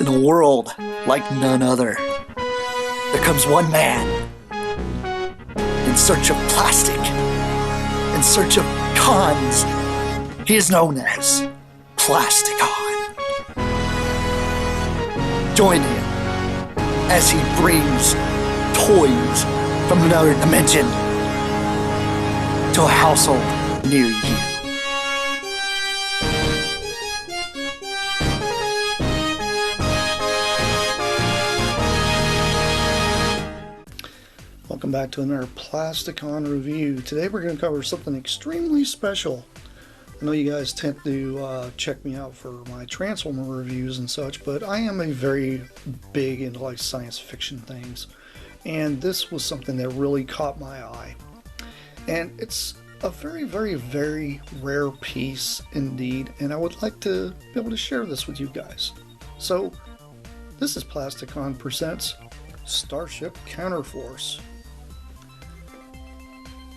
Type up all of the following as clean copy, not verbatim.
in a world like none other, there comes one man in search of plastic, in search of cons. He is known as Plasticon. Join him as he brings toys from another dimension to a household near you. Welcome back to another Plasticon review. Today we're going to cover something extremely special. I know you guys tend to check me out for my Transformer reviews and such, but I am a very big into like science fiction things. And this was something that really caught my eye. And it's a very, very, very rare piece indeed, and I would like to be able to share this with you guys. So, this is Plasticon presents Starship Counterforce.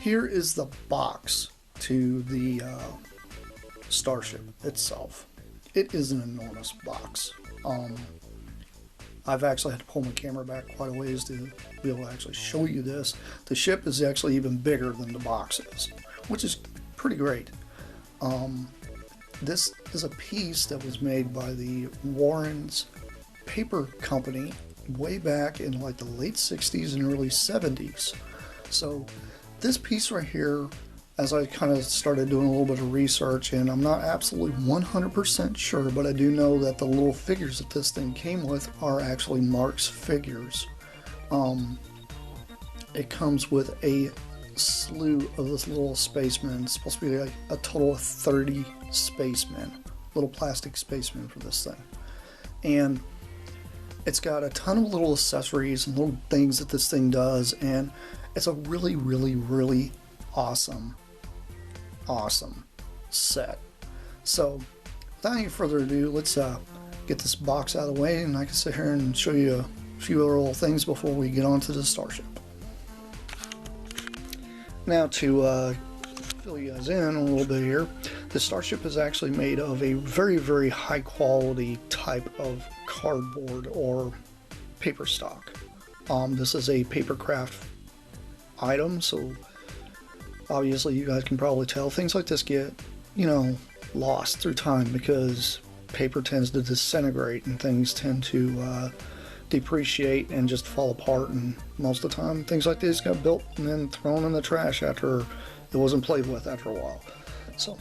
Here is the box to the Starship itself. It is an enormous box. I've actually had to pull my camera back quite a ways to be able to actually show you this. The ship is actually even bigger than the box is, which is pretty great. This is a piece that was made by the Warren's paper company way back in like the late 60s and early 70s. So this piece right here, as I kind of started doing a little bit of research, and I'm not absolutely 100% sure, but I do know that the little figures that this thing came with are actually Marx figures. It comes with a slew of this little spaceman. It's supposed to be like a total of 30 spacemen, little plastic spacemen for this thing. And it's got a ton of little accessories and little things that this thing does, and it's a really, really, really awesome set. So without any further ado, let's get this box out of the way, and I can sit here and show you a few other little things before we get on to the Starship. Now to fill you guys in a little bit here, the Starship is actually made of a very, very high quality type of cardboard or paper stock. This is a papercraft item, so obviously you guys can probably tell things like this get, you know, lost through time because paper tends to disintegrate and things tend to depreciate and just fall apart, and most of the time things like this got built and then thrown in the trash after it wasn't played with after a while. So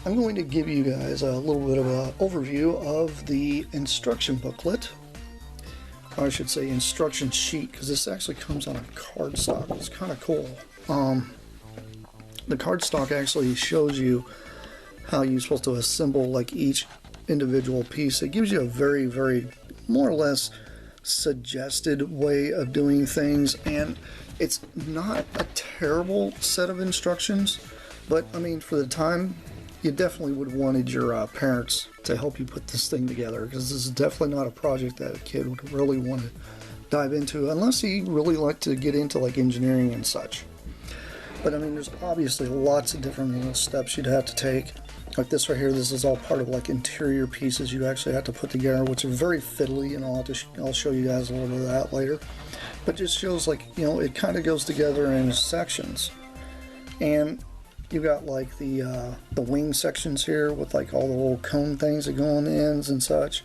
I'm going to give you guys a little bit of an overview of the instruction booklet, or I should say instruction sheet, because this actually comes on a cardstock. It's kind of cool. The cardstock actually shows you how you're supposed to assemble like each individual piece. It gives you a very, very more or less suggested way of doing things, and it's not a terrible set of instructions, but I mean, for the time, you definitely would have wanted your parents to help you put this thing together, because this is definitely not a project that a kid would really want to dive into unless he really liked to get into like engineering and such. But I mean, there's obviously lots of different little steps you'd have to take. Like this right here, this is all part of like interior pieces you actually have to put together, which are very fiddly, and I'll show you guys a little bit of that later. But just shows like, you know, it kind of goes together in sections. And you got like the wing sections here with like all the little cone things that go on the ends and such.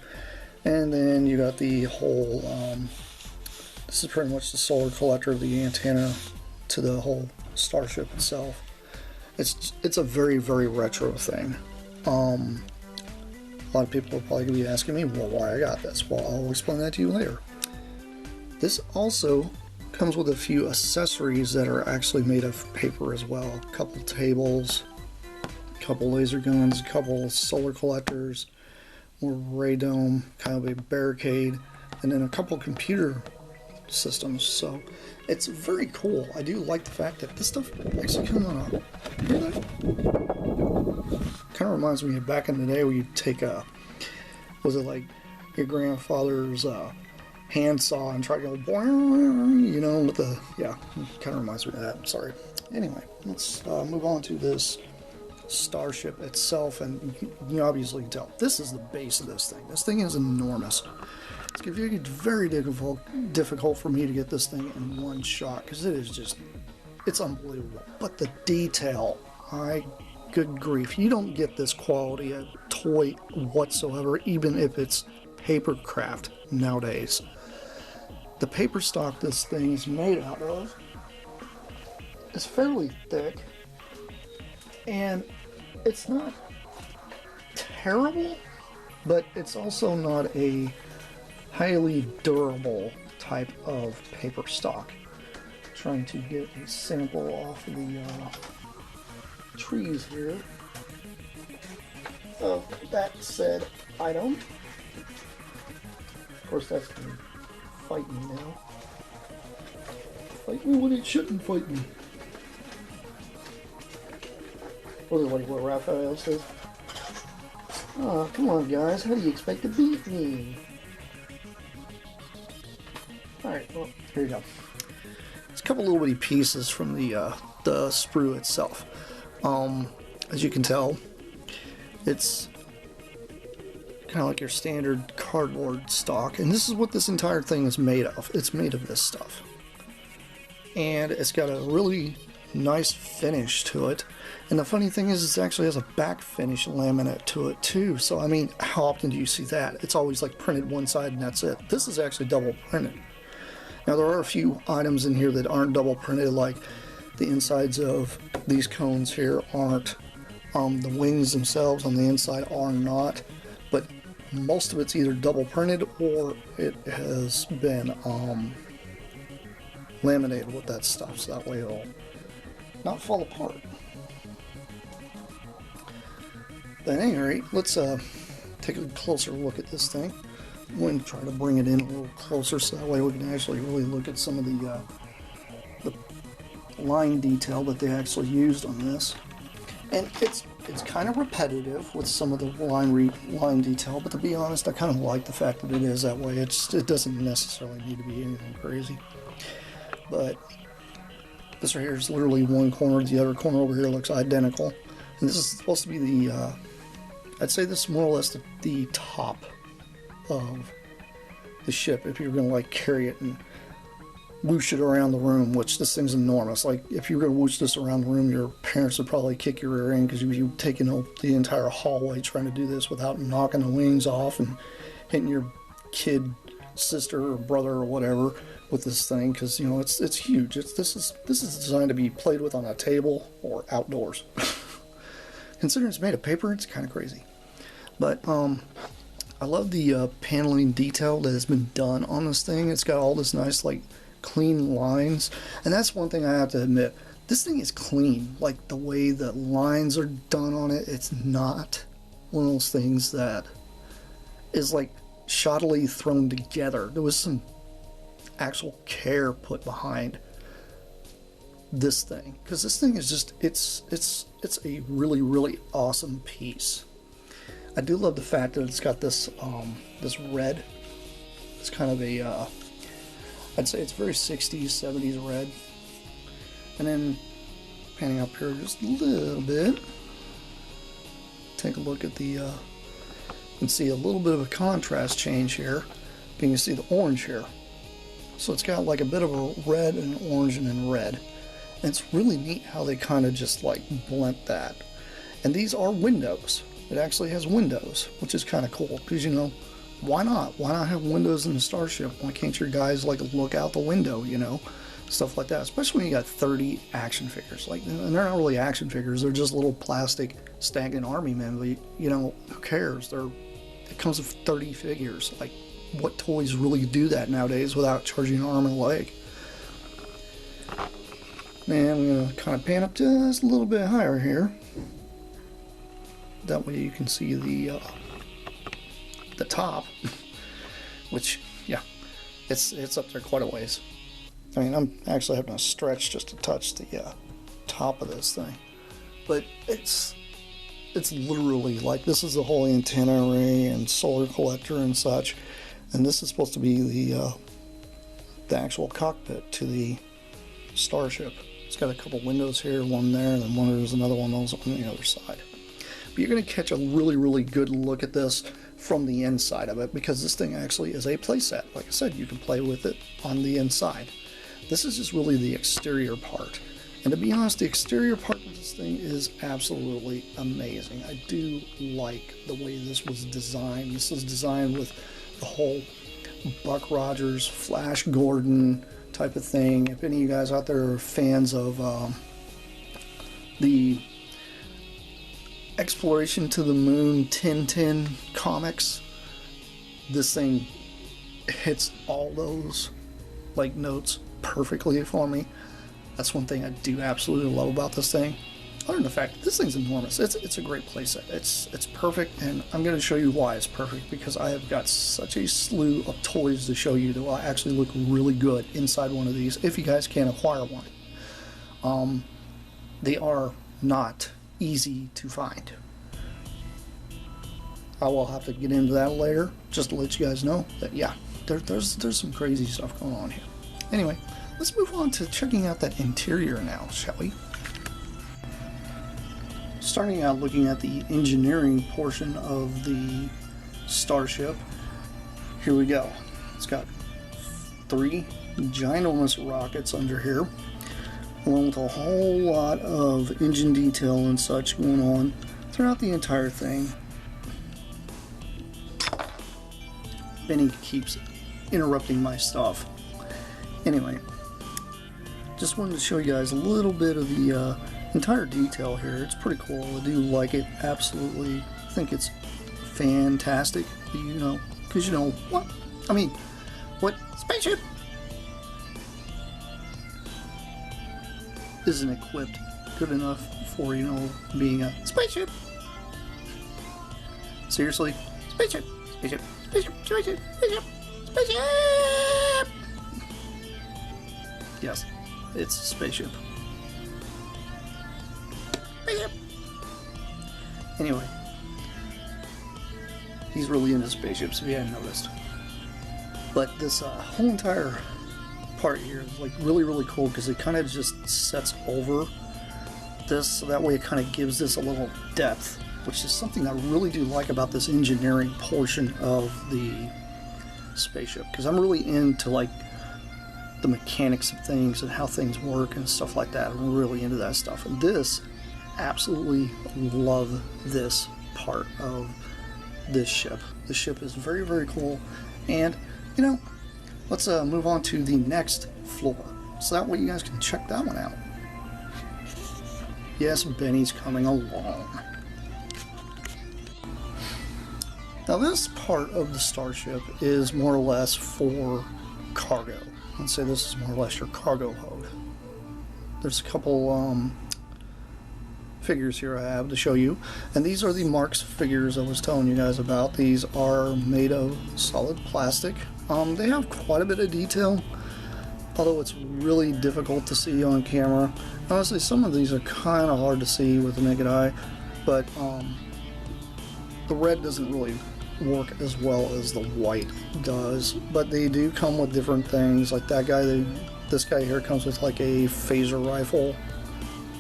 And then you got the whole, this is pretty much the solar collector, the antenna to the whole Starship itself. It's a very, very retro thing. A lot of people are probably going to be asking me, well, why I got this. Well, I'll explain that to you later. This also comes with a few accessories that are actually made of paper as well. A couple tables, a couple laser guns, a couple solar collectors, more radome, kind of a barricade, and then a couple computer systems. So it's very cool. I do like the fact that this stuff actually comes on a, kind of reminds me of back in the day where you take a, was it like your grandfather's handsaw and try to go boing, you know, with the, yeah, kind of reminds me of that. Sorry. Anyway, let's move on to this Starship itself, and you obviously can tell this is the base of this thing. This thing is enormous. It's going to be very difficult for me to get this thing in one shot because it is just, it's unbelievable. But the detail, good grief, you don't get this quality of toy whatsoever, even if it's paper craft nowadays. The paper stock this thing is made out of is fairly thick, and it's not terrible, but it's also not a highly durable type of paper stock. Trying to get a sample off of the trees here of that said item. Of course, that's going to fight me now. Fight me when it shouldn't fight me. Was it like what Raphael says? Oh, come on, guys. How do you expect to beat me? Alright, well, here you go. It's a couple little bitty pieces from the sprue itself. As you can tell, it's kind of like your standard cardboard stock, and this is what this entire thing is made of. It's made of this stuff. And it's got a really nice finish to it. And the funny thing is, it actually has a back finish laminate to it too. So I mean, how often do you see that? It's always like printed one side and that's it. This is actually double printed. Now there are a few items in here that aren't double printed, like the insides of these cones here aren't. The wings themselves on the inside are not. But most of it's either double printed or it has been laminated with that stuff, so that way it'll not fall apart. But at any rate, let's take a closer look at this thing. I'm going to try to bring it in a little closer so that way we can actually really look at some of the line detail that they actually used on this. And it's kind of repetitive with some of the line detail, but to be honest, I kind of like the fact that it is that way. It doesn't necessarily need to be anything crazy. But this right here is literally one corner. The other corner over here looks identical. And this is supposed to be the, I'd say this is more or less the top of the ship if you're going to like carry it and whoosh it around the room, which this thing's enormous. Like if you were going to whoosh this around the room, your parents would probably kick your rear end because you've taken the entire hallway trying to do this without knocking the wings off and hitting your kid, sister, or brother or whatever with this thing, because you know it's huge. This is designed to be played with on a table or outdoors. Considering it's made of paper, it's kind of crazy. But I love the paneling detail that has been done on this thing. It's got all this nice like clean lines, and that's one thing I have to admit. This thing is clean. Like the way the lines are done on it, it's not one of those things that is like shoddily thrown together. There was some actual care put behind this thing, because this thing is just it's a really awesome piece. I do love the fact that it's got this this red. It's kind of a I'd say it's very 60s 70s red. And then panning up here just a little bit, take a look at the you can see a little bit of a contrast change here. You can see the orange here. So it's got like a bit of a red and an orange and then red. And it's really neat how they kind of just like blend that. And these are windows. It actually has windows, which is kind of cool because, you know, why not? Why not have windows in the Starship? Why can't your guys like look out the window, you know? Stuff like that. Especially when you got 30 action figures. Like, and they're not really action figures. They're just little plastic stagnant army men. But, you know, who cares? It comes with 30 figures. Like, what toys really do that nowadays without charging an arm and a leg? And I'm going to kind of pan up just a little bit higher here. That way you can see the top, which, yeah, it's up there quite a ways. I mean, I'm actually having to stretch just to touch the top of this thing. But it's literally like, this is the whole antenna array and solar collector and such. And this is supposed to be the actual cockpit to the Starship. It's got a couple windows here, one there, and then there's another one on the other side. But you're going to catch a really, really good look at this from the inside of it, because this thing actually is a playset. Like I said, you can play with it on the inside. This is just really the exterior part. And to be honest, the exterior part of this thing is absolutely amazing. I do like the way this was designed. This is designed with the whole Buck Rogers, Flash Gordon type of thing. If any of you guys out there are fans of the Exploration to the Moon Tintin comics, this thing hits all those like notes perfectly for me. That's one thing I do absolutely love about this thing. Other than the fact that this thing's enormous, it's a great playset. It's perfect, and I'm going to show you why it's perfect, because I have got such a slew of toys to show you that will actually look really good inside one of these if you guys can acquire one. They are not easy to find. I will have to get into that later, just to let you guys know that yeah, there's some crazy stuff going on here. Anyway, let's move on to checking out that interior now, shall we? Starting out looking at the engineering portion of the Starship, here we go. It's got 3 ginormous rockets under here, along with a whole lot of engine detail and such going on throughout the entire thing. Benny keeps interrupting my stuff. Anyway, just wanted to show you guys a little bit of the entire detail here. It's pretty cool. I do like it. Absolutely think it's fantastic. You know, because you know what? I mean, what spaceship isn't equipped good enough for, you know, being a spaceship? Seriously? Spaceship, spaceship, spaceship, spaceship, spaceship, spaceship! Yes, it's a spaceship. Spaceship! Anyway, he's really into spaceships if you hadn't noticed. But this whole entire part here is like really, really cool, because it kind of just sets over this, so that way it kind of gives this a little depth, which is something I really do like about this engineering portion of the spaceship, because I'm really into like the mechanics of things and how things work and stuff like that. I'm really into that stuff, and this, absolutely love this part of this ship. The ship is very, very cool, and you know, let's move on to the next floor, so that way you guys can check that one out. Yes, Benny's coming along. Now this part of the Starship is more or less for cargo. Let's say this is more or less your cargo hold. There's a couple figures here I have to show you, and these are the Marx figures I was telling you guys about. These are made of solid plastic. They have quite a bit of detail, although it's really difficult to see on camera. Honestly, some of these are kind of hard to see with the naked eye, but the red doesn't really work as well as the white does. But they do come with different things. Like that guy, this guy here comes with like a phaser rifle,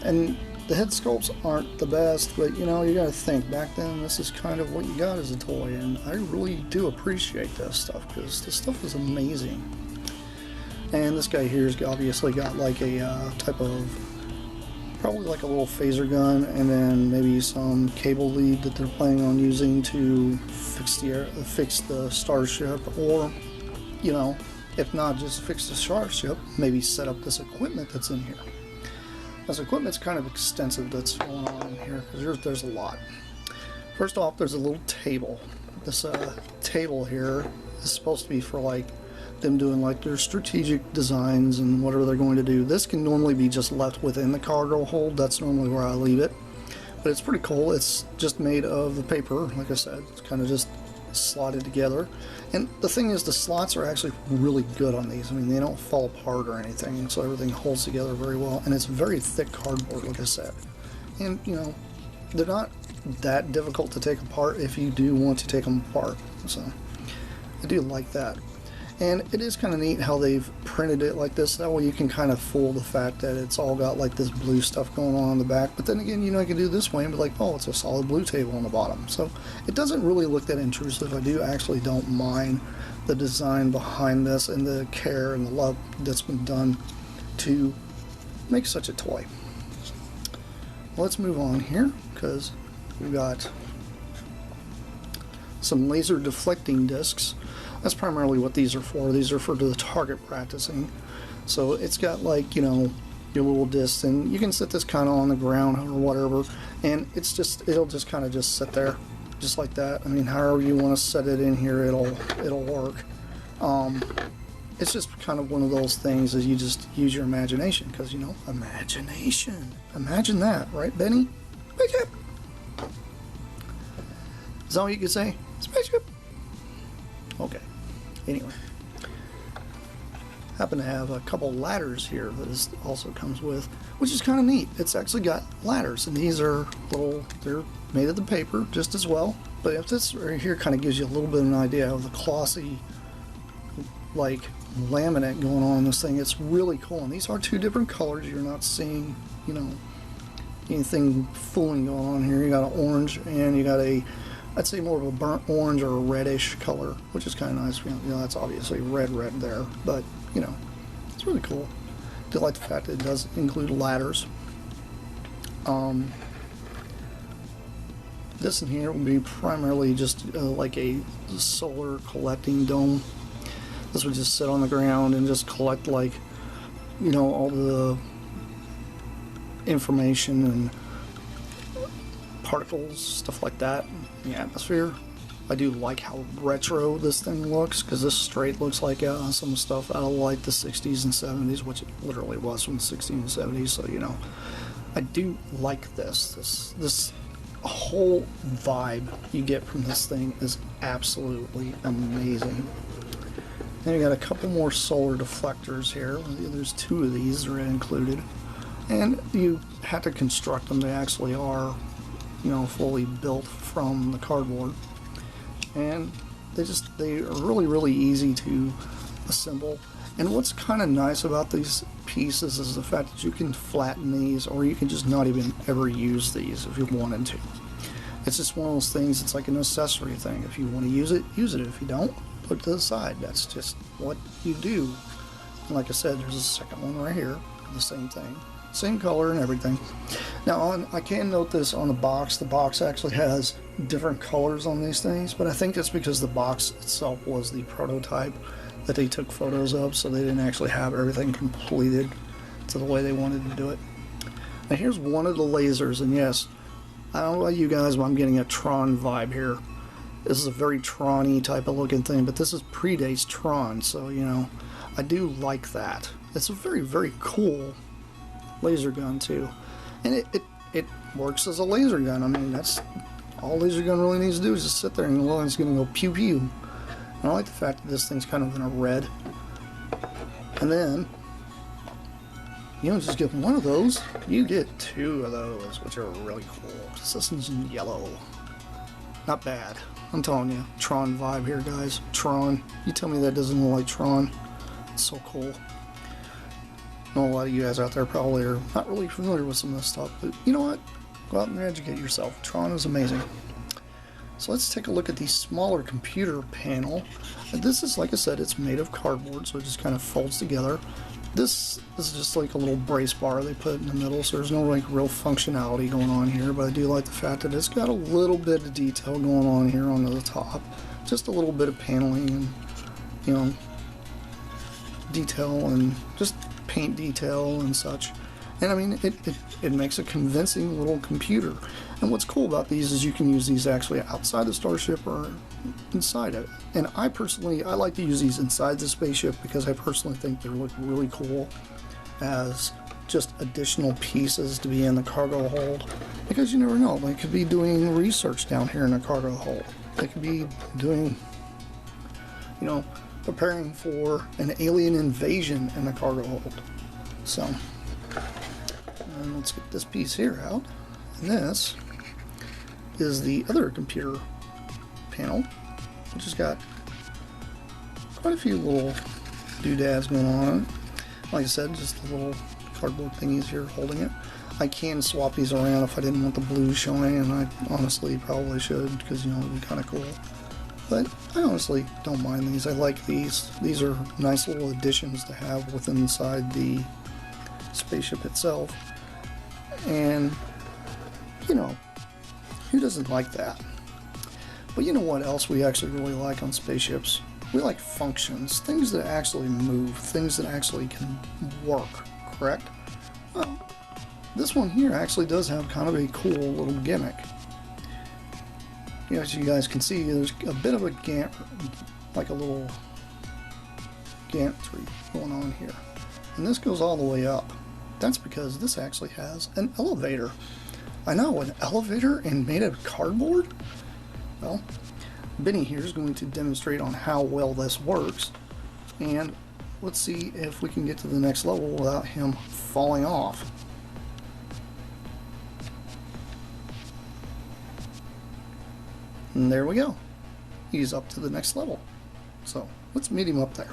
and the head sculpts aren't the best, but you know, you gotta think, back then this is kind of what you got as a toy, and I really do appreciate this stuff, because this stuff is amazing. And this guy here's obviously got like a type of, probably like a little phaser gun, and then maybe some cable lead that they're planning on using to fix the Starship, or you know, if not just fix the Starship, maybe set up this equipment that's in here. This equipment's kind of extensive that's going on in here, because there's a lot. First off, there's a little table. This table here is supposed to be for like them doing like their strategic designs and whatever they're going to do. This can normally be just left within the cargo hold. That's normally where I leave it. But it's pretty cool. It's just made of the paper, like I said. It's kind of just slotted together. And the thing is, the slots are actually really good on these. I mean, they don't fall apart or anything, so everything holds together very well. And it's very thick cardboard, like I said. And, you know, they're not that difficult to take apart if you do want to take them apart. So, I do like that. And it is kind of neat how they've printed it like this. That way you can kind of fool the fact that it's all got like this blue stuff going on the back. But then again, you know, I can do this way and be like, oh, it's a solid blue table on the bottom. So it doesn't really look that intrusive. I don't mind the design behind this and the care and the love that's been done to make such a toy. Let's move on here because we've got some laser deflecting discs. That's primarily what these are for. These are for the target practicing. So it's got like, you know, your little discs, and you can set this kind of on the ground or whatever, and it'll just kind of just sit there just like that. I mean, however you want to set it in here, it'll work. It's just kind of one of those things that you just use your imagination, because, you know, imagination. Imagine that, right, Benny? Spaceship. Is that what you could say? Spaceship. Okay. Anyway, happen to have a couple ladders here that this also comes with, which is kind of neat. It's actually got ladders, and these are they're made of the paper just as well. But if this right here kind of gives you a little bit of an idea of the glossy, like, laminate going on in this thing, it's really cool. And these are two different colors. You're not seeing, you know, anything fooling going on here. You got an orange, and you got I'd say more of a burnt orange or a reddish color, which is kind of nice. You know, that's obviously red there, but, you know, it's really cool. I do like the fact that it does include ladders. This in here will be primarily just like a solar collecting dome. This would just sit on the ground and just collect, like, you know, all the information and particles, stuff like that in the atmosphere. I do like how retro this thing looks, because this straight looks like some stuff out of like the 60s and 70s, which it literally was from the 60s and 70s. So, you know, I do like this whole vibe you get from this thing is absolutely amazing. Then you got a couple more solar deflectors here. There's two of these that are included, and you have to construct them. They actually are, you know, fully built from the cardboard, and they are really easy to assemble. And what's kind of nice about these pieces is the fact that you can flatten these, or you can just not even ever use these if you wanted to. It's just one of those things. It's like an accessory thing. If you want to use it, use it. If you don't, put it to the side. That's just what you do. And like I said, there's a second one right here, the same thing. Same color and everything. Now, I can note this on the box. The box actually has different colors on these things, but I think that's because the box itself was the prototype that they took photos of, so they didn't actually have everything completed to the way they wanted to do it. Now, here's one of the lasers, and yes, I don't know about you guys, but I'm getting a Tron vibe here. This is a very Tron-y type of looking thing, but this predates Tron, so, you know, I do like that. It's a very cool laser gun too, and it works as a laser gun. I mean, that's all laser gun really needs to do is just sit there and it's going to go pew pew. And I like the fact that this thing's kind of in a red, and then you don't just get one of those, you get two of those, which are really cool. This one's in yellow. Not bad. I'm telling you, Tron vibe here, guys. Tron. You tell me that doesn't look like Tron. It's so cool. I know a lot of you guys out there probably are not really familiar with some of this stuff, but you know what? Go out and educate yourself. Tron is amazing. So let's take a look at the smaller computer panel. This is, like I said, it's made of cardboard, so it just kind of folds together. This is just like a little brace bar they put in the middle, so there's no like real functionality going on here, but I do like the fact that it's got a little bit of detail going on here on the top. Just a little bit of paneling and, you know, detail and just paint detail and such. And I mean, it makes a convincing little computer. And what's cool about these is you can use these actually outside the Starship or inside it. And I like to use these inside the spaceship because I personally think they look really cool as just additional pieces to be in the cargo hold. Because you never know, they could be doing research down here in the cargo hold. They could be doing, you know, preparing for an alien invasion in the cargo hold. So, and let's get this piece here out. And this is the other computer panel, which has got quite a few little doodads going on. Like I said, just the little cardboard thingies here holding it. I can swap these around if I didn't want the blue showing, and I honestly probably should, because, you know, it'd be kind of cool. But I honestly don't mind these. I like these. These are nice little additions to have within inside the spaceship itself. And, you know, who doesn't like that? But you know what else we actually really like on spaceships? We like functions, things that actually move, things that actually can work, correct? Well, this one here actually does have kind of a cool little gimmick. You know, as you guys can see, there's a bit of a like a little gantry going on here. And this goes all the way up. That's because this actually has an elevator. I know, an elevator and made of cardboard? Well, Benny here is going to demonstrate on how well this works. And let's see if we can get to the next level without him falling off. And there we go. He's up to the next level. So let's meet him up there.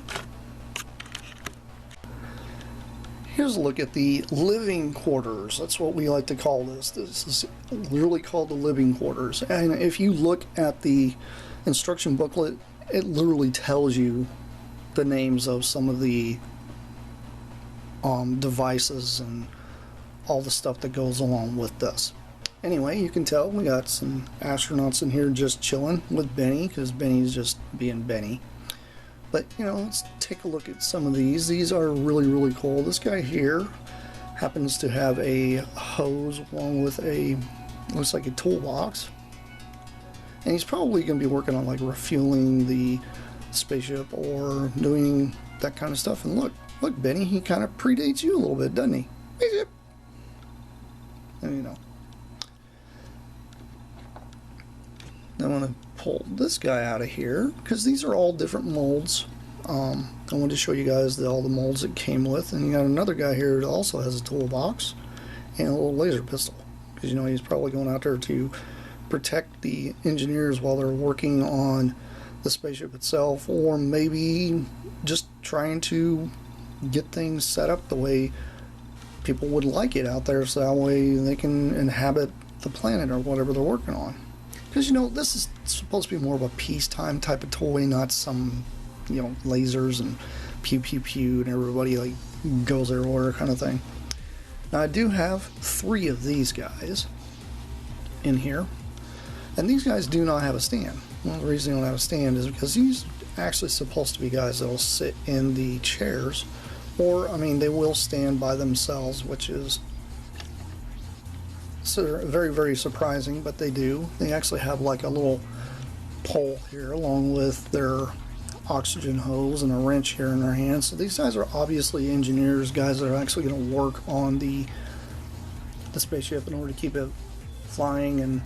Here's a look at the living quarters. That's what we like to call this. This is literally called the living quarters. And if you look at the instruction booklet, it literally tells you the names of some of the devices and all the stuff that goes along with this. Anyway, you can tell we got some astronauts in here just chilling with Benny, because Benny's just being Benny. But, you know, let's take a look at some of these. These are really, really cool. This guy here happens to have a hose along with a, looks like a toolbox. And he's probably going to be working on like refueling the spaceship or doing that kind of stuff. And look, Benny, he kind of predates you a little bit, doesn't he? And you know. I'm going to pull this guy out of here because these are all different molds. I wanted to show you guys all the molds it came with. And you got another guy here that also has a toolbox and a little laser pistol, because you know he's probably going out there to protect the engineers while they're working on the spaceship itself, or maybe just trying to get things set up the way people would like it out there, so that way they can inhabit the planet or whatever they're working on. Because, you know, this is supposed to be more of a peacetime type of toy, not some, you know, lasers and pew pew pew and everybody like goes everywhere kind of thing. Now I do have 3 of these guys in here, and these guys do not have a stand. One of the reasons they don't have a stand is because these actually supposed to be guys that will sit in the chairs, or I mean they will stand by themselves, which is very, very surprising, but they do. They actually have like a little pole here along with their oxygen hose and a wrench here in their hands. So these guys are obviously engineers, guys that are actually going to work on the spaceship in order to keep it flying and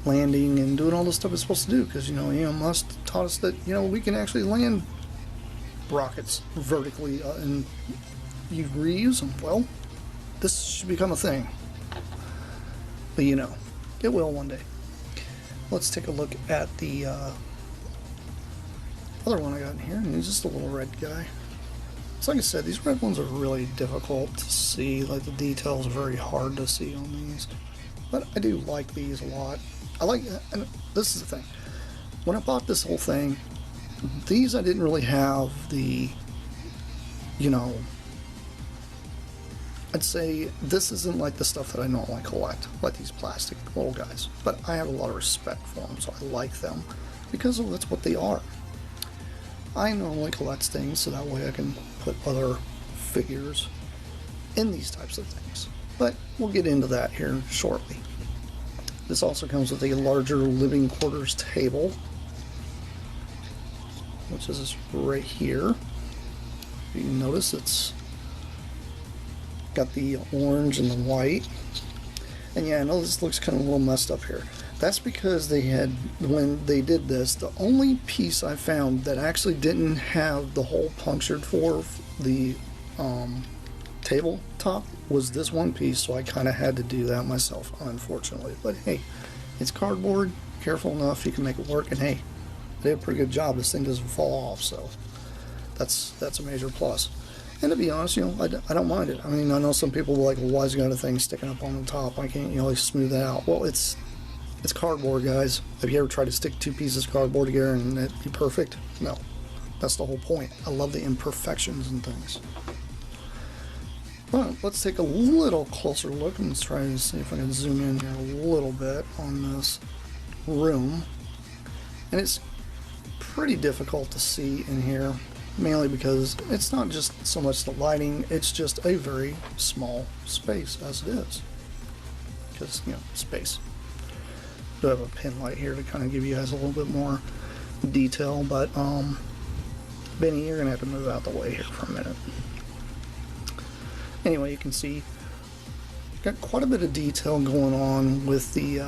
landing and doing all the stuff it's supposed to do, because you know Elon Musk taught us that, you know, we can actually land rockets vertically and you reuse them. Well, this should become a thing. But you know, it will one day. Let's take a look at the other one I got in here, and he's just a little red guy. So like I said, these red ones are really difficult to see. Like the details are very hard to see on these. But I do like these a lot. I like, and this is the thing. When I bought this whole thing, these I didn't really have the, you know, I'd say this isn't like the stuff that I normally collect, like these plastic little guys. But I have a lot of respect for them, so I like them because that's what they are. I normally collect things so that way I can put other figures in these types of things. But we'll get into that here shortly. This also comes with a larger living quarters table, which is right here. You can notice it's got the orange and the white. And yeah, I know this looks kind of a little messed up here. That's because they had, when they did this, the only piece I found that actually didn't have the hole punctured for the tabletop was this one piece, so I kind of had to do that myself, unfortunately. But hey, it's cardboard, careful enough, you can make it work, and hey, they did a pretty good job. This thing doesn't fall off, so that's a major plus. And to be honest, you know, I don't mind it. I mean, I know some people are like, well, why's it got a thing sticking up on the top? Why can't you always smooth that out? Well, it's cardboard, guys. Have you ever tried to stick two pieces of cardboard together and it'd be perfect? No. That's the whole point. I love the imperfections and things. Well, let's take a little closer look and let's try to see if I can zoom in here a little bit on this room. And it's pretty difficult to see in here, mainly because it's not just so much the lighting, it's just a very small space as it is. Because, you know, space. I do have a pin light here to kind of give you guys a little bit more detail, but Benny, you're gonna have to move out the way here for a minute. Anyway, you can see got quite a bit of detail going on with the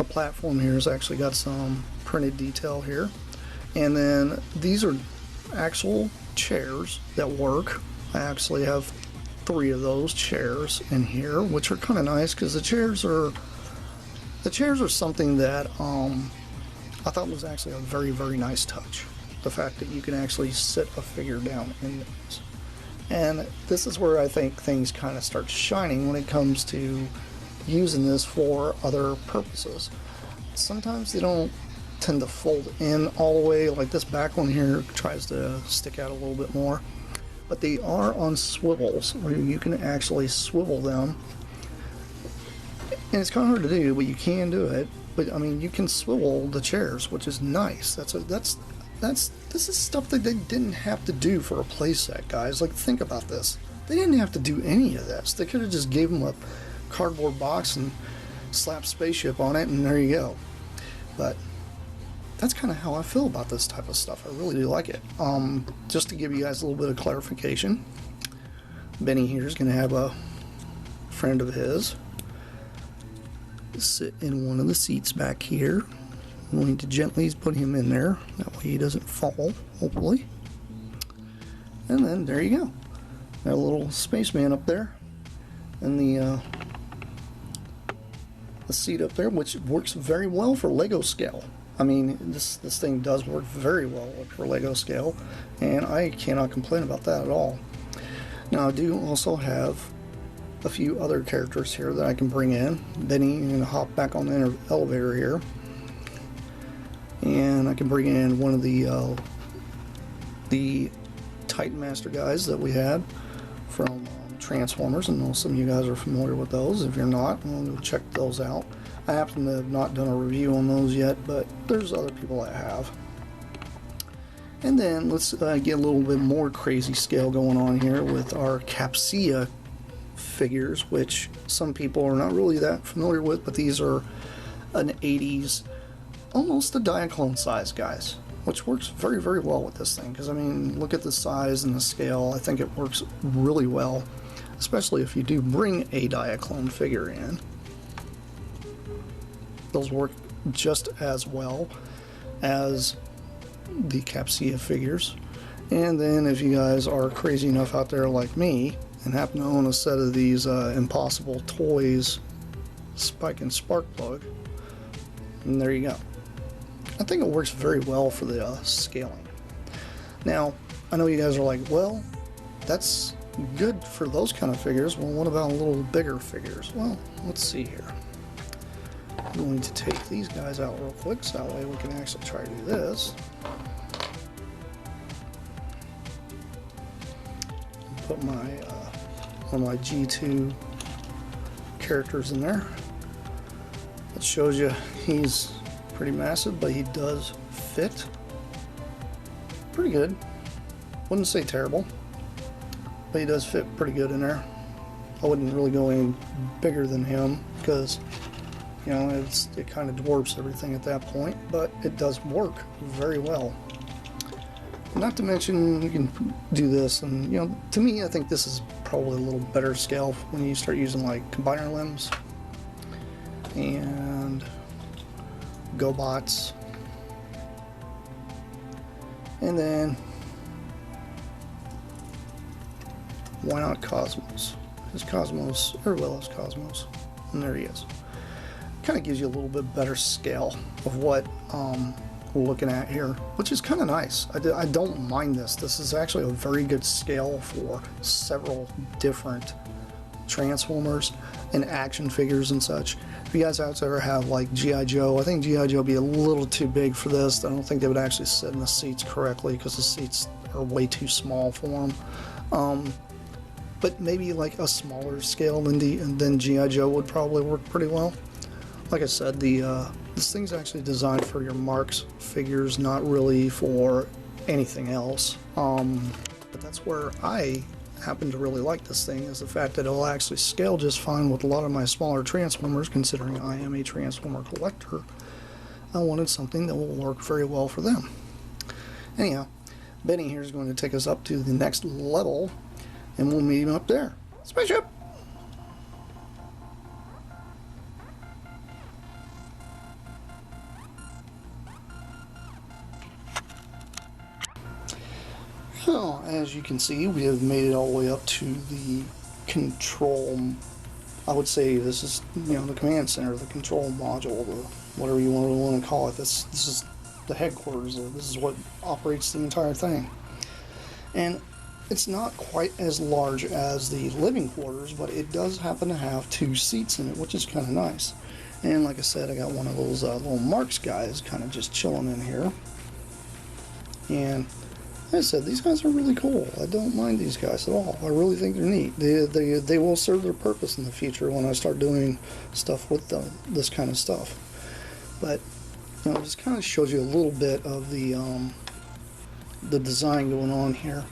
platform here. Has actually got some printed detail here, and then these are actual chairs that work. I actually have 3 of those chairs in here, which are kind of nice because the chairs are something that I thought was actually a very, very nice touch. The fact that you can actually sit a figure down in these. And this is where I think things kind of start shining when it comes to using this for other purposes. Sometimes they don't tend to fold in all the way, like this back one here tries to stick out a little bit more. But they are on swivels where you can actually swivel them. And it's kind of hard to do, but you can do it. But I mean, you can swivel the chairs, which is nice. This is stuff that they didn't have to do for a playset, guys. Like, think about this. They didn't have to do any of this. They could have just gave them a cardboard box and slapped Spaceship on it, and there you go. But that's kind of how I feel about this type of stuff. I really do like it. Just to give you guys a little bit of clarification, Benny here is going to have a friend of his sit in one of the seats back here. I'm going to gently put him in there, that way he doesn't fall, hopefully. And then there you go. Got a little spaceman up there, and the seat up there, which works very well for Lego scale. I mean, this thing does work very well for Lego scale, and I cannot complain about that at all. Now I do also have a few other characters here that I can bring in. Benny, I'm going to hop back on the elevator here. And I can bring in one of the Titan Master guys that we had from Transformers. I know some of you guys are familiar with those. If you're not, we'll go check those out. I happen to have not done a review on those yet, but there's other people that have. And then let's get a little bit more crazy scale going on here with our Capsia figures, which some people are not really that familiar with, but these are an 80s, almost a Diaclone size, guys, which works very, very well with this thing, because I mean, look at the size and the scale. I think it works really well, especially if you do bring a Diaclone figure in. Those work just as well as the Capsia figures. And then if you guys are crazy enough out there like me and happen to own a set of these Impossible Toys Spike and Spark Plug, and there you go. I think it works very well for the scaling. Now, I know you guys are like, well, that's good for those kind of figures. Well, what about a little bigger figures? Well, let's see here. I'm going to take these guys out real quick so that way we can actually try to do this. Put my one of my G2 characters in there. That shows you he's pretty massive, but he does fit pretty good. Wouldn't say terrible, but he does fit pretty good in there. I wouldn't really go any bigger than him because, you know, it kind of dwarfs everything at that point, but it does work very well. Not to mention, you can do this, and you know, to me, I think this is probably a little better scale when you start using like combiner limbs and GoBots, and then why not Cosmos? Because Cosmos, everybody loves Cosmos, and there he is. Kind of gives you a little bit better scale of what looking at here, which is kind of nice. I don't mind this. This is actually a very good scale for several different Transformers and action figures and such. If you guys out there have like G.I. Joe, I think G.I. Joe would be a little too big for this. I don't think they would actually sit in the seats correctly because the seats are way too small for them. But maybe like a smaller scale than G.I. Joe would probably work pretty well. Like I said, this thing's actually designed for your Marx figures, not really for anything else. But that's where I happen to really like this thing, is the fact that it'll actually scale just fine with a lot of my smaller Transformers, considering I am a Transformer collector. I wanted something that will work very well for them. Anyhow, Benny here is going to take us up to the next level, and we'll meet him up there. Spaceship! Well, as you can see, we have made it all the way up to the control. I would say this is, the command center, the control module, the whatever you want to call it. This is the headquarters. This is what operates the entire thing. And it's not quite as large as the living quarters, but it does happen to have 2 seats in it, which is kind of nice. And like I said, I got one of those little Marx guys kind of just chilling in here. And like I said, these guys are really cool. I don't mind these guys at all. I really think they're neat. They will serve their purpose in the future when I start doing stuff with this kind of stuff. But it just kind of shows you a little bit of the design going on here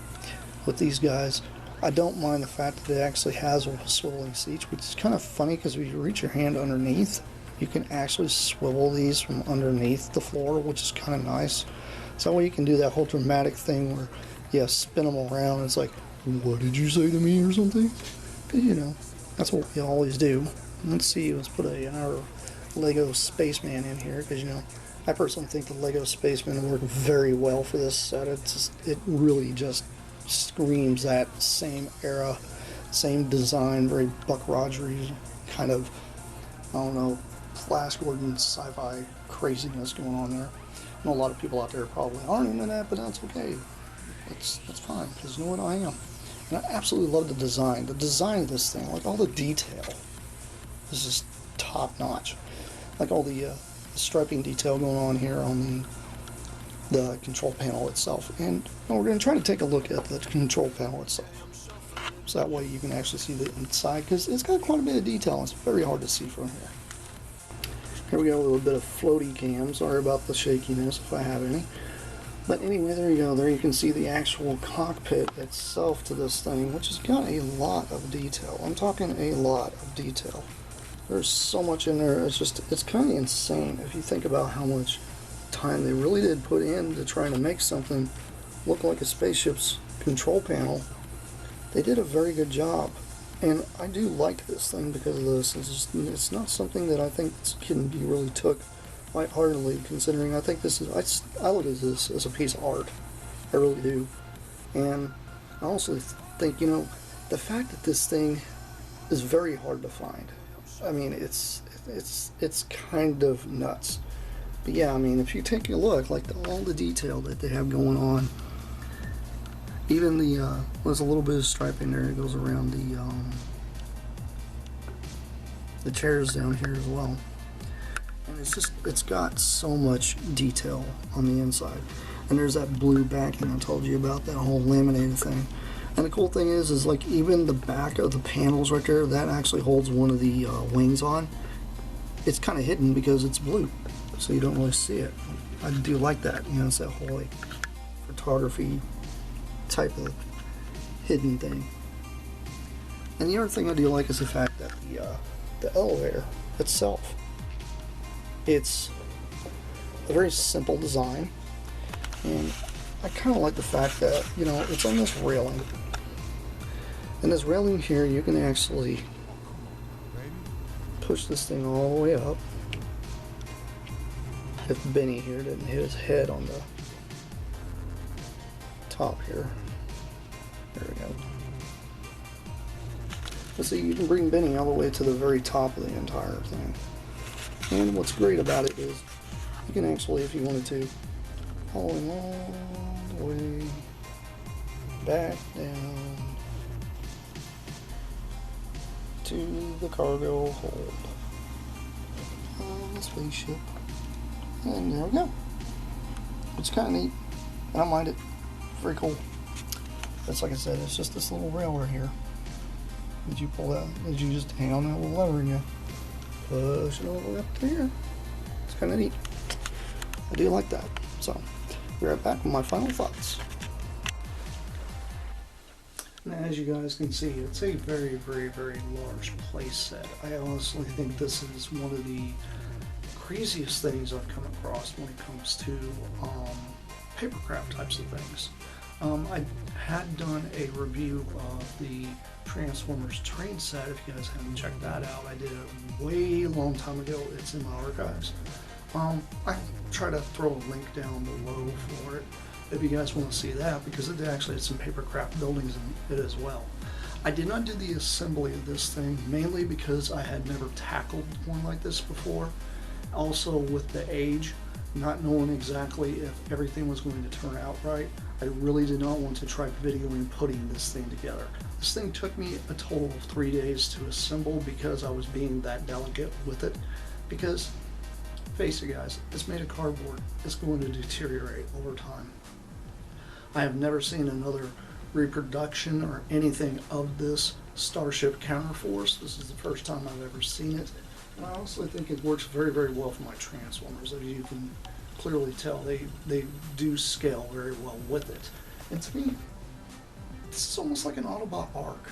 with these guys. I don't mind the fact that it actually has swiveling seats, which is kind of funny because if you reach your hand underneath, you can actually swivel these from underneath the floor, which is kind of nice. So that way you can do that whole dramatic thing where you spin them around and it's like, what did you say to me or something? Because, that's what we always do. Let's see, let's put another Lego Spaceman in here because, I personally think the Lego Spaceman will work very well for this set. It really just screams that same era, same design, very Buck Rogers kind of, Flash Gordon sci-fi craziness going on there. I know a lot of people out there probably aren't into that, but that's okay. That's fine, because you know what, I am. And I absolutely love the design. The design of this thing, like all the detail, is just top notch. Like all the striping detail going on here on the control panel itself. And we're going to try to take a look at the control panel itself. So that way you can actually see the inside, because it's got quite a bit of detail. It's very hard to see from here. Here we go, a little bit of floaty cam. Sorry about the shakiness if I have any. But anyway, there you go. There you can see the actual cockpit itself to this thing, which has got a lot of detail. I'm talking a lot of detail. There's so much in there. It's kind of insane if you think about how much time they really did put into trying to make something look like a spaceship's control panel. They did a very good job. And I do like this thing because of this. It's not something that I think can be really took lightheartedly, considering I think this is, I look at this as a piece of art. I really do. And I also think, the fact that this thing is very hard to find. I mean, it's kind of nuts. But yeah, I mean, if you take a look, like all the detail that they have going on, even there's a little bit of striping there that goes around the chairs down here as well. And it's got so much detail on the inside. And there's that blue backing I told you about, that whole laminated thing. And the cool thing is like even the back of the panels right there, that actually holds one of the wings on. It's kind of hidden because it's blue, so you don't really see it. I do like that, it's that whole like photography type of hidden thing. And the other thing I do like is the fact that the elevator itself, it's a very simple design, and I kind of like the fact that it's on this railing, and this railing here you can actually push this thing all the way up. If Benny here didn't hit his head on the top here. There we go. But see, you can bring Benny all the way to the very top of the entire thing. And what's great about it is you can actually, if you wanted to, all the way back down to the cargo hold of the spaceship. And there we go. It's kind of neat. I don't mind it. Very cool. That's like I said, it's just this little rail right here that you pull out, that you just hang on that little lever and you push it all the way up to here. It's kind of neat. I do like that. So, be right back with my final thoughts. Now, as you guys can see, it's a very, very, very large place set. I honestly think this is one of the craziest things I've come across when it comes to papercraft types of things. I had done a review of the Transformers train set. If you guys haven't checked that out, I did it way long time ago. It's in my archives. I try to throw a link down below for it if you guys want to see that, because it actually had some papercraft buildings in it as well. I did not do the assembly of this thing, mainly because I had never tackled one like this before. Also, with the age, not knowing exactly if everything was going to turn out right, I really did not want to try videoing putting this thing together. This thing took me a total of 3 days to assemble because I was being that delicate with it. Because, face it guys, it's made of cardboard. It's going to deteriorate over time. I have never seen another reproduction or anything of this Starship Counterforce. This is the first time I've ever seen it. And I honestly think it works very, very well for my Transformers. As you can clearly tell, they do scale very well with it. And to me, this is almost like an Autobot arc.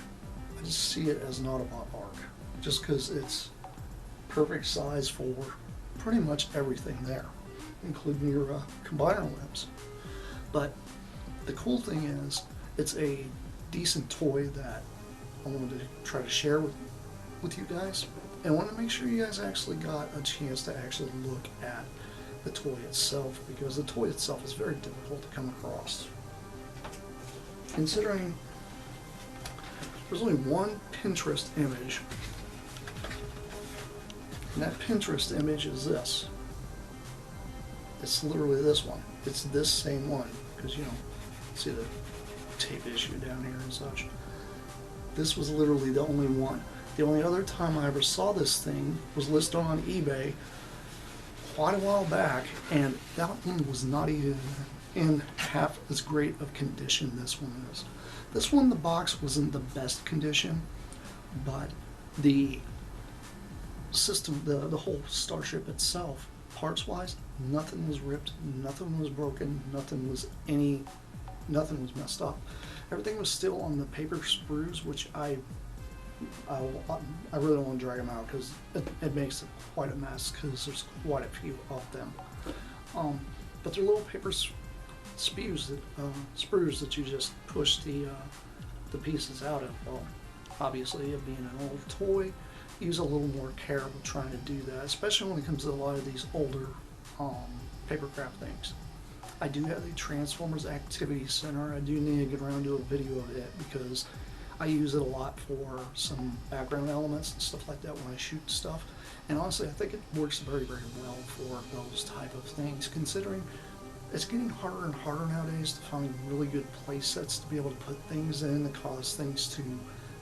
I just see it as an Autobot arc, just because it's perfect size for pretty much everything there, including your combiner limbs. But the cool thing is, it's a decent toy that I wanted to try to share with you guys. And I want to make sure you guys actually got a chance to actually look at the toy itself, because the toy itself is very difficult to come across. Considering there's only one Pinterest image, and that Pinterest image is this. It's literally this one. It's this same one, because you know, see the tape issue down here and such. This was literally the only one. The only other time I ever saw this thing was listed on eBay quite a while back, and that one was not even in half as great of condition this one is. This one, the box was in the best condition, but the system, the whole Starship itself, parts-wise, nothing was ripped, nothing was broken, nothing was messed up. Everything was still on the paper sprues, which I really don't want to drag them out because it makes quite a mess, because there's quite a few of them. But they're little paper sprues that you just push the pieces out of. Well, obviously, it being an old toy, use a little more care with trying to do that, especially when it comes to a lot of these older papercraft things. I do have the Transformers Activity Center. I do need to get around to a video of it, because I use it a lot for some background elements and stuff like that when I shoot stuff. And honestly, I think it works very, very well for those type of things, considering it's getting harder and harder nowadays to find really good play sets to be able to put things in that cause things to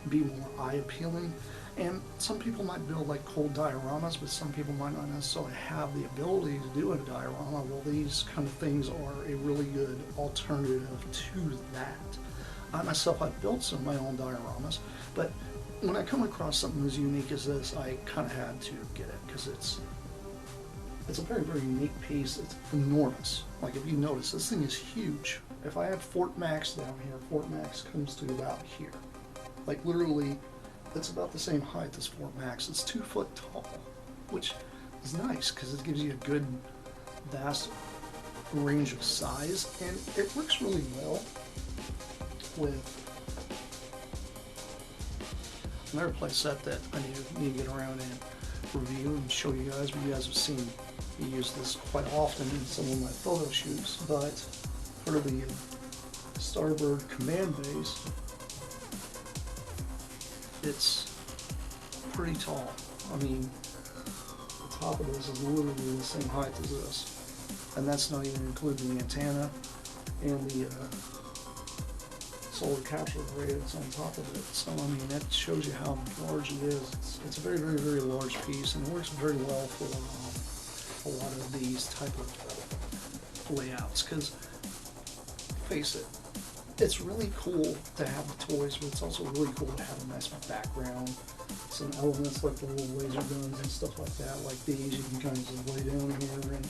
be more eye appealing. And some people might build like cold dioramas, but some people might not necessarily have the ability to do a diorama. Well, these kind of things are a really good alternative to that. I myself, I've built some of my own dioramas, but when I come across something as unique as this, I kind of had to get it, because it's a very, very unique piece. It's enormous. Like, if you notice, this thing is huge. If I have Fort Max down here, Fort Max comes to about here. Like, literally, it's about the same height as Fort Max. It's 2 foot tall, which is nice, because it gives you a good, vast range of size, and it works really well with another play set that I need to get around and review and show you guys. But you guys have seen me use this quite often in some of my photo shoots. But for the Starboard command base, it's pretty tall. I mean, the top of this is literally the same height as this. and that's not even including the antenna and the solar capsule array that's on top of it. So I mean, that shows you how large it is. It's a very, very, very large piece, and it works very well for a lot of these type of layouts. Because face it, it's really cool to have the toys, but it's also really cool to have a nice background. Some elements like the little laser guns and stuff like that, like these, you can kind of just lay down here and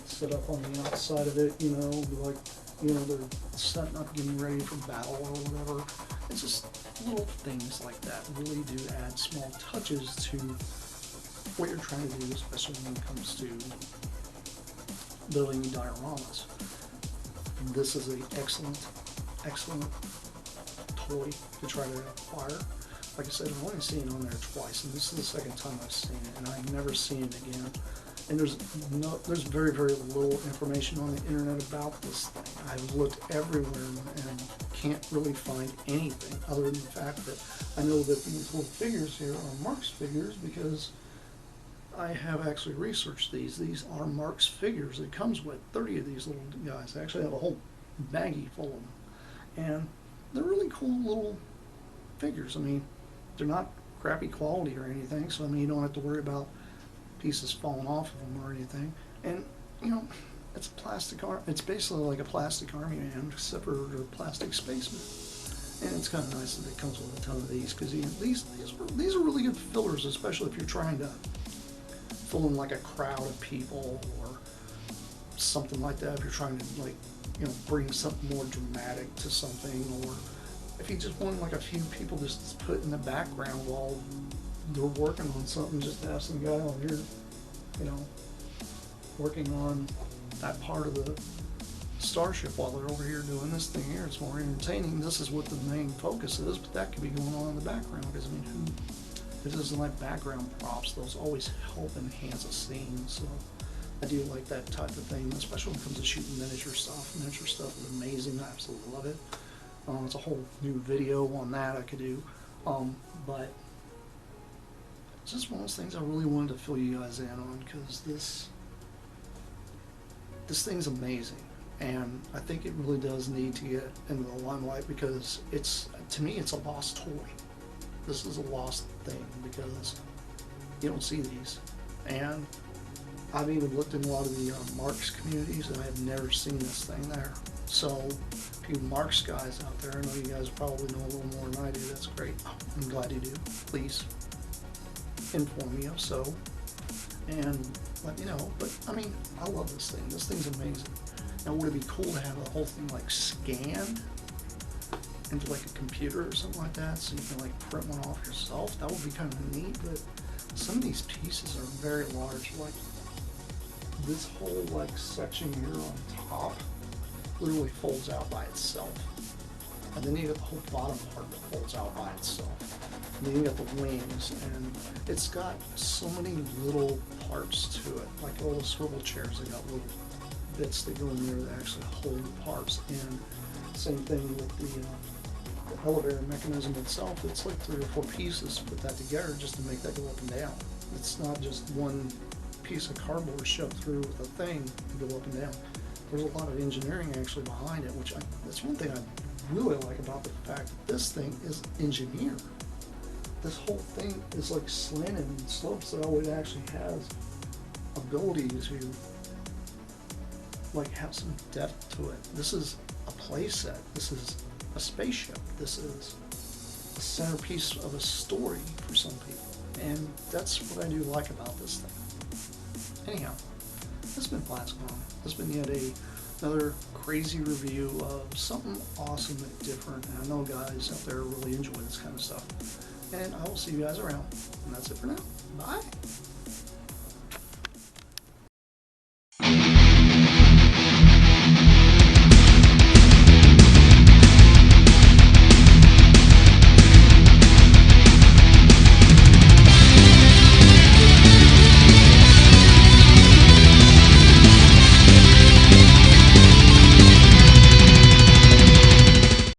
set up on the outside of it, you know, like, you know, they're setting up, getting ready for battle or whatever. It's just little things like that really do add small touches to what you're trying to do, especially when it comes to building dioramas. This is an excellent toy to try to acquire. Like I said, I've only seen it on there twice, and this is the second time I've seen it, and I've never seen it again. And there's very, very little information on the internet about this thing. I've looked everywhere and can't really find anything other than the fact that I know that these little figures here are Marx figures because I have actually researched these. These are Marx figures. It comes with 30 of these little guys. I actually have a whole baggie full of them. And they're really cool little figures. I mean, they're not crappy quality or anything, so I mean, you don't have to worry about pieces falling off of them or anything. And, you know, it's a plastic arm. It's basically like a plastic army man, except for a plastic spaceman. And it's kind of nice that it comes with a ton of these, because these are really good fillers, especially if you're trying to fill in like a crowd of people or something like that. If you're trying to, like, you know, bring something more dramatic to something, or if you just want like a few people just put in the background while they're working on something, just have some guy on here, you know, working on that part of the Starship while they're over here doing this thing here. It's more entertaining. This is what the main focus is, but that could be going on in the background, because I mean, who doesn't like background props? Those always help enhance a scene. So I do like that type of thing, especially when it comes to shooting miniature stuff. Miniature stuff is amazing. I absolutely love it. It's a whole new video on that I could do, but it's just one of those things I really wanted to fill you guys in on, because this thing's amazing, and I think it really does need to get into the limelight, because it's, to me, it's a lost toy. This is a lost thing because you don't see these, and I've even looked in a lot of the Marx communities, and I have never seen this thing there. So, if you Marx guys out there, I know you guys probably know a little more than I do. That's great. I'm glad you do. Please inform me if so, and let me know. But I mean, I love this thing. This thing's amazing. Now, would it be cool to have the whole thing like scanned into like a computer or something like that, so you can like print one off yourself? That would be kind of neat. But some of these pieces are very large. Like this whole like section here on top literally folds out by itself, and then you got the whole bottom part that folds out by itself, and then you got the wings, and it's got so many little parts to it, like all the swivel chairs. They got little bits that go in there that actually hold the parts. And same thing with the elevator mechanism itself. It's like 3 or 4 pieces to put that together just to make that go up and down. It's not just one piece of cardboard shoved through with a thing to go up and down. There's a lot of engineering actually behind it, which that's one thing I really like about the fact that this thing is engineered. This whole thing is like slanted and sloped, so it actually has ability to like have some depth to it. This is a play set. This is a spaceship. This is a centerpiece of a story for some people, and that's what I do like about this thing. Anyhow, this has been Plasticon. This has been yet another crazy review of something awesome and different, and I know guys out there really enjoy this kind of stuff. And I will see you guys around. And that's it for now. Bye!